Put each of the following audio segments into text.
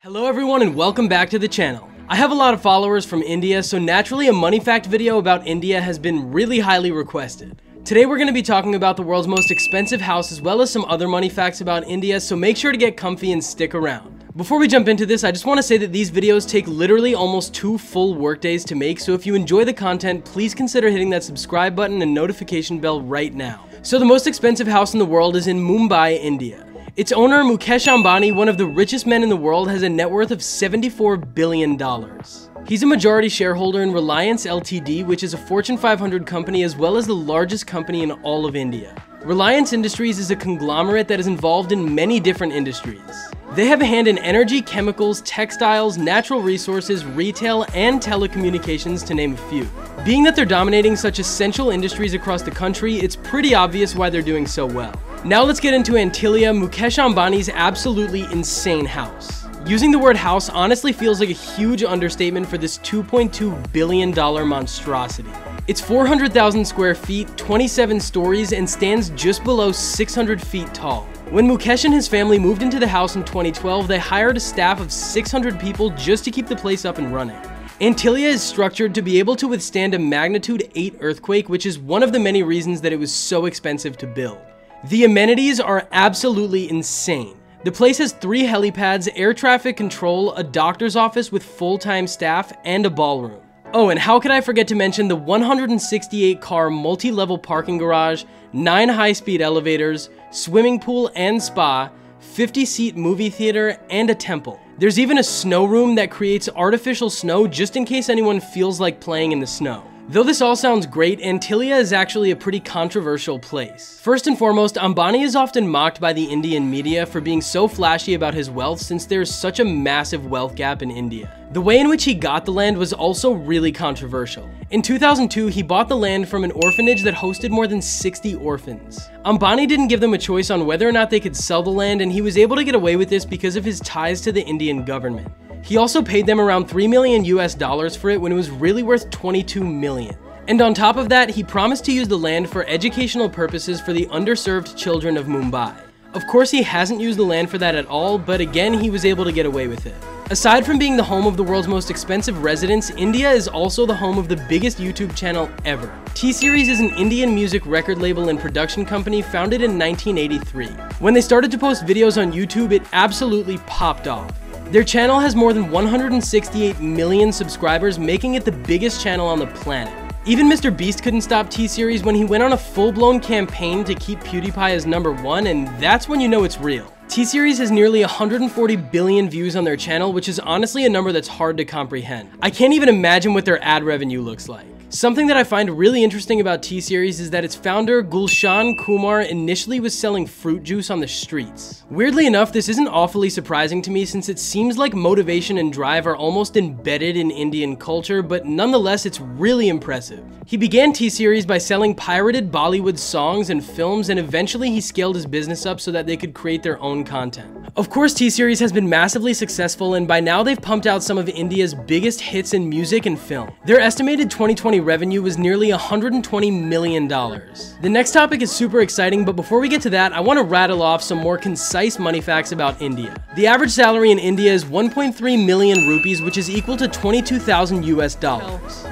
Hello everyone and welcome back to the channel. I have a lot of followers from India, so naturally a money fact video about India has been really highly requested. Today we're going to be talking about the world's most expensive house as well as some other money facts about India, so make sure to get comfy and stick around. Before we jump into this, I just want to say that these videos take literally almost 2 full workdays to make, so if you enjoy the content, please consider hitting that subscribe button and notification bell right now. So the most expensive house in the world is in Mumbai, India. Its owner, Mukesh Ambani, one of the richest men in the world, has a net worth of $74 billion. He's a majority shareholder in Reliance Ltd, which is a Fortune 500 company as well as the largest company in all of India. Reliance Industries is a conglomerate that is involved in many different industries. They have a hand in energy, chemicals, textiles, natural resources, retail, and telecommunications, to name a few. Being that they're dominating such essential industries across the country, it's pretty obvious why they're doing so well. Now let's get into Antilia, Mukesh Ambani's absolutely insane house. Using the word house honestly feels like a huge understatement for this $2.2 billion monstrosity. It's 400,000 square feet, 27 stories, and stands just below 600 feet tall. When Mukesh and his family moved into the house in 2012, they hired a staff of 600 people just to keep the place up and running. Antilia is structured to be able to withstand a magnitude 8 earthquake, which is one of the many reasons that it was so expensive to build. The amenities are absolutely insane. The place has 3 helipads, air traffic control, a doctor's office with full-time staff, and a ballroom. Oh, and how could I forget to mention the 168-car multi-level parking garage, 9 high-speed elevators, swimming pool and spa, 50-seat movie theater, and a temple. There's even a snow room that creates artificial snow just in case anyone feels like playing in the snow. Though this all sounds great, Antilia is actually a pretty controversial place. First and foremost, Ambani is often mocked by the Indian media for being so flashy about his wealth since there's such a massive wealth gap in India. The way in which he got the land was also really controversial. In 2002, he bought the land from an orphanage that hosted more than 60 orphans. Ambani didn't give them a choice on whether or not they could sell the land, and he was able to get away with this because of his ties to the Indian government. He also paid them around $3 million for it when it was really worth $22 million. And on top of that, he promised to use the land for educational purposes for the underserved children of Mumbai. Of course, he hasn't used the land for that at all, but again, he was able to get away with it. Aside from being the home of the world's most expensive residence, India is also the home of the biggest YouTube channel ever. T-Series is an Indian music record label and production company founded in 1983. When they started to post videos on YouTube, it absolutely popped off. Their channel has more than 168 million subscribers, making it the biggest channel on the planet. Even Mr. Beast couldn't stop T-Series when he went on a full-blown campaign to keep PewDiePie as #1, and that's when you know it's real. T-Series has nearly 140 billion views on their channel, which is honestly a number that's hard to comprehend. I can't even imagine what their ad revenue looks like. Something that I find really interesting about T-Series is that its founder, Gulshan Kumar, initially was selling fruit juice on the streets. Weirdly enough, this isn't awfully surprising to me since it seems like motivation and drive are almost embedded in Indian culture, but nonetheless, it's really impressive. He began T-Series by selling pirated Bollywood songs and films, and eventually he scaled his business up so that they could create their own content. Of course, T-Series has been massively successful, and by now they've pumped out some of India's biggest hits in music and film. Their estimated 2020 revenue was nearly $120 million. The next topic is super exciting, but before we get to that, I want to rattle off some more concise money facts about India. The average salary in India is 1.3 million rupees, which is equal to $22,000 US.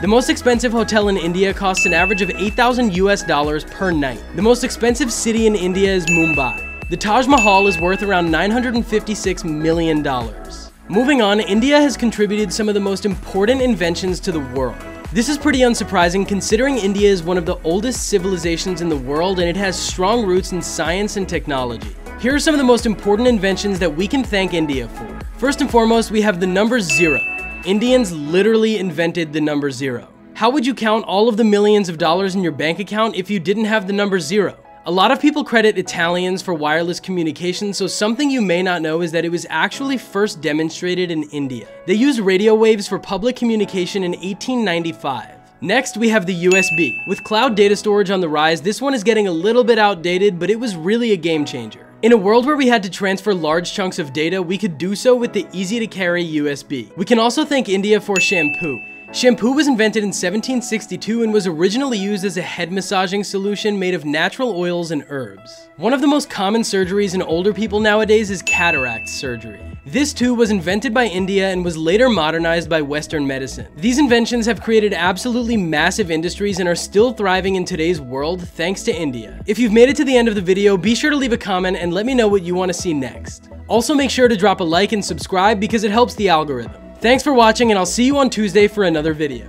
The most expensive hotel in India costs an average of $8,000 US per night. The most expensive city in India is Mumbai. The Taj Mahal is worth around $956 million. Moving on, India has contributed some of the most important inventions to the world. This is pretty unsurprising considering India is one of the oldest civilizations in the world and it has strong roots in science and technology. Here are some of the most important inventions that we can thank India for. First and foremost, we have the number 0. Indians literally invented the number 0. How would you count all of the millions of dollars in your bank account if you didn't have the number 0? A lot of people credit Italians for wireless communication, so something you may not know is that it was actually first demonstrated in India. They used radio waves for public communication in 1895. Next, we have the USB. With cloud data storage on the rise, this one is getting a little bit outdated, but it was really a game changer. In a world where we had to transfer large chunks of data, we could do so with the easy-to-carry USB. We can also thank India for shampoo. Shampoo was invented in 1762 and was originally used as a head massaging solution made of natural oils and herbs. One of the most common surgeries in older people nowadays is cataract surgery. This too was invented by India and was later modernized by Western medicine. These inventions have created absolutely massive industries and are still thriving in today's world thanks to India. If you've made it to the end of the video, be sure to leave a comment and let me know what you want to see next. Also make sure to drop a like and subscribe because it helps the algorithm. Thanks for watching, and I'll see you on Tuesday for another video.